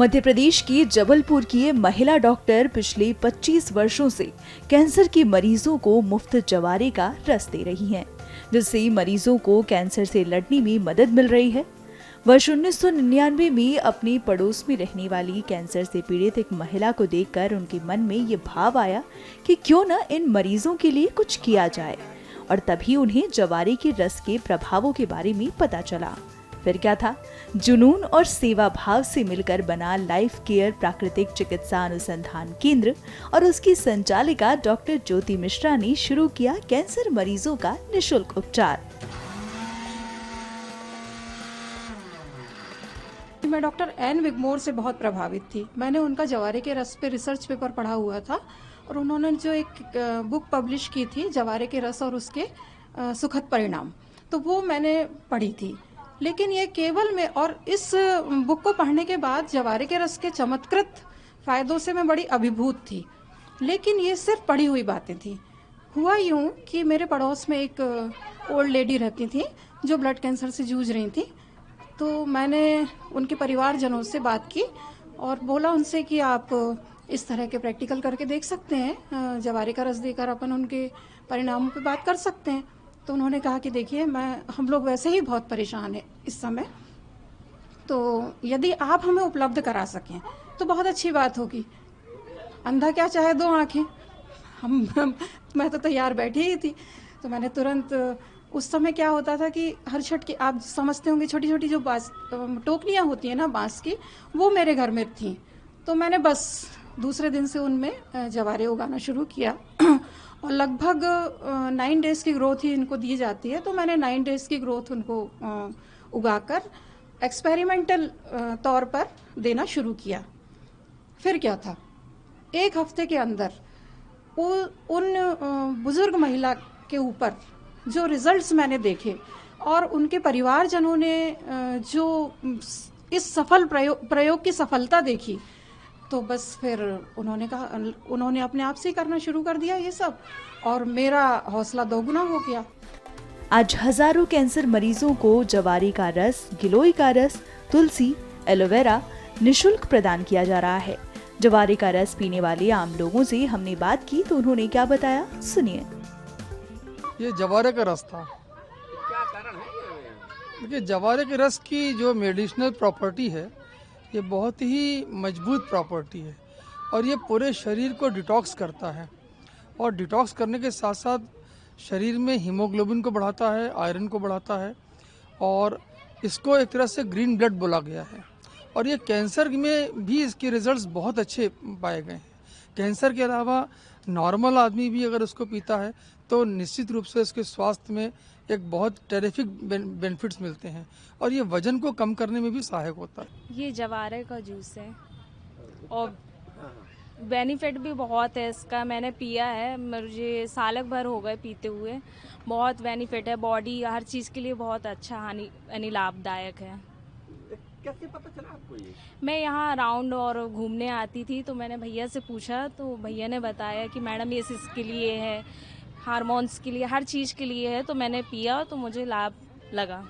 मध्य प्रदेश की जबलपुर की ये महिला डॉक्टर पिछले 25 वर्षों से कैंसर के मरीजों को मुफ्त जवारे का रस दे रही हैं, जिससे मरीजों को कैंसर से लड़ने में मदद मिल रही है। वर्ष 1999 में अपने पड़ोस में रहने वाली कैंसर से पीड़ित एक महिला को देखकर उनके मन में ये भाव आया कि क्यों न इन मरीजों के लिए कुछ किया जाए, और तभी उन्हें जवारे के रस के प्रभावों के बारे में पता चला। फिर क्या था, जुनून और सेवा भाव से मिलकर बना लाइफ केयर प्राकृतिक चिकित्सा अनुसंधान केंद्र और उसकी संचालिका डॉक्टर ज्योति मिश्रा ने शुरू किया कैंसर मरीजों का निःशुल्क उपचार। मैं डॉक्टर एन विगमोर से बहुत प्रभावित थी। मैंने उनका जवारे के रस पे रिसर्च पेपर पढ़ा हुआ था और उन्होंने जो एक बुक पब्लिश की थी जवारे के रस और उसके सुखद परिणाम, तो वो मैंने पढ़ी थी। लेकिन ये केवल मैं और इस बुक को पढ़ने के बाद जवारे के रस के चमत्कृत फायदों से मैं बड़ी अभिभूत थी, लेकिन ये सिर्फ पढ़ी हुई बातें थी। हुआ यूं कि मेरे पड़ोस में एक ओल्ड लेडी रहती थी जो ब्लड कैंसर से जूझ रही थी। तो मैंने उनके परिवारजनों से बात की और बोला उनसे कि आप इस तरह के प्रैक्टिकल करके देख सकते हैं, जवारे का रस देकर अपन उनके परिणामों पे बात कर सकते हैं। तो उन्होंने कहा कि देखिए हम लोग वैसे ही बहुत परेशान हैं इस समय, तो यदि आप हमें उपलब्ध करा सकें तो बहुत अच्छी बात होगी। अंधा क्या चाहे दो आंखें, मैं तो तैयार बैठी ही थी। तो मैंने तुरंत, उस समय क्या होता था कि हर छठ की, आप समझते होंगे, छोटी छोटी जो टोकरियाँ होती हैं ना बांस की, वो मेरे घर में थी। तो मैंने बस दूसरे दिन से उनमें जवारे उगाना शुरू किया और लगभग 9 डेज की ग्रोथ ही इनको दी जाती है। तो मैंने 9 डेज की ग्रोथ उनको उगाकर एक्सपेरिमेंटल तौर पर देना शुरू किया। फिर क्या था, एक हफ्ते के अंदर उन बुजुर्ग महिला के ऊपर जो रिजल्ट्स मैंने देखे और उनके परिवारजनों ने जो इस सफल प्रयोग की सफलता देखी, तो बस फिर उन्होंने अपने आप से ही करना शुरू कर दिया ये सब, और मेरा हौसला दोगुना हो गया। आज हजारों कैंसर मरीजों को जवारे का रस, गिलोय का रस, तुलसी, एलोवेरा निःशुल्क प्रदान किया जा रहा है। जवारे का रस पीने वाले आम लोगों से हमने बात की तो उन्होंने क्या बताया, सुनिए। ये जवारे का रस था। क्या कारण है? देखिए, जवारे के रस की जो मेडिसिनल प्रॉपर्टी है, ये बहुत ही मजबूत प्रॉपर्टी है और ये पूरे शरीर को डिटॉक्स करता है, और डिटॉक्स करने के साथ साथ शरीर में हीमोग्लोबिन को बढ़ाता है, आयरन को बढ़ाता है, और इसको एक तरह से ग्रीन ब्लड बोला गया है। और ये कैंसर में भी इसके रिजल्ट्स बहुत अच्छे पाए गए हैं। कैंसर के अलावा नॉर्मल आदमी भी अगर उसको पीता है तो निश्चित रूप से उसके स्वास्थ्य में एक बहुत टेरिफिक बेनिफिट्स मिलते हैं, और ये वजन को कम करने में भी सहायक होता है। ये जवारे का जूस है और बेनिफिट भी बहुत है इसका। मैंने पिया है, मुझे सालक भर हो गए पीते हुए। बहुत बेनिफिट है, बॉडी हर चीज़ के लिए बहुत अच्छा लाभदायक है। कैसे पता चला आपको ये? मैं यहाँ राउंड और घूमने आती थी तो मैंने भैया से पूछा, तो भैया ने बताया कि मैडम ये इसके लिए है, हार्मोन्स के लिए, हर चीज़ के लिए है। तो मैंने पिया तो मुझे लाभ लगा।